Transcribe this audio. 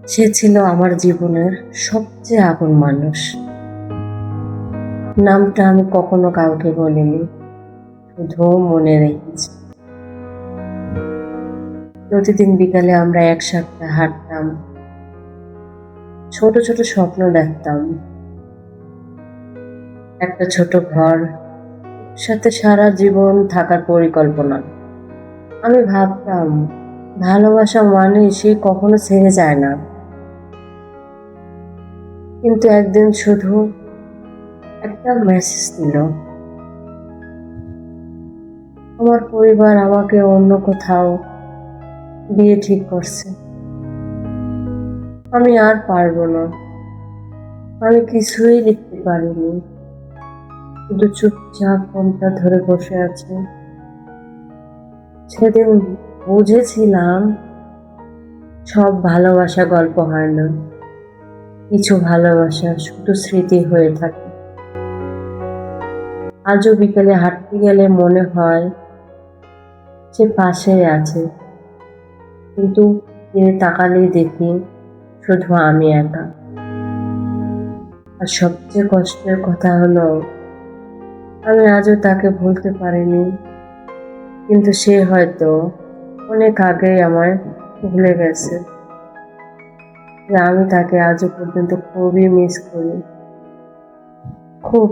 সে ছিল আমার জীবনের সবচেয়ে আপন মানুষ। নামটা আমি কখনো কাউকে বলিনি, শুধু মনে রেখেছি। প্রতিদিন বিকালে আমরা একসাথে হাঁটতাম, ছোট ছোট স্বপ্ন দেখতাম। একটা ছোট ঘর, সাথে সারা জীবন থাকার পরিকল্পনা। আমি ভাবতাম ভালোবাসা মানে সে কখনো ছেড়ে যায় না, কিন্তু একদিন শুধু একটা মেসেজ দিল, আমার পরিবার আমাকে অন্য কোথাও বিয়ে ঠিক করছে। আমি আর পারবো না। আমি কিছুই লিখতে পারিনি, শুধু চুপচাপ ফোনটা ধরে বসে আছে। সেদিন বুঝেছিলাম সব ভালোবাসা গল্প হয় না, কিছু ভালোবাসা শুধু স্মৃতি হয়ে থাকে। আজও বিকেলে হাঁটতে গেলে মনে হয় সে পাশেই আছে, কিন্তু ফিরে তাকালেই দেখি শুধু আমি একা। আর সবচেয়ে কষ্টের কথা হলো আমি আজও তাকে ভুলতে পারিনি, কিন্তু সে হয়তো অনেক আগেই আমায় ভুলে গেছে। যে আমি তাকে আজও পর্যন্ত খুবই মিস করি, খুব।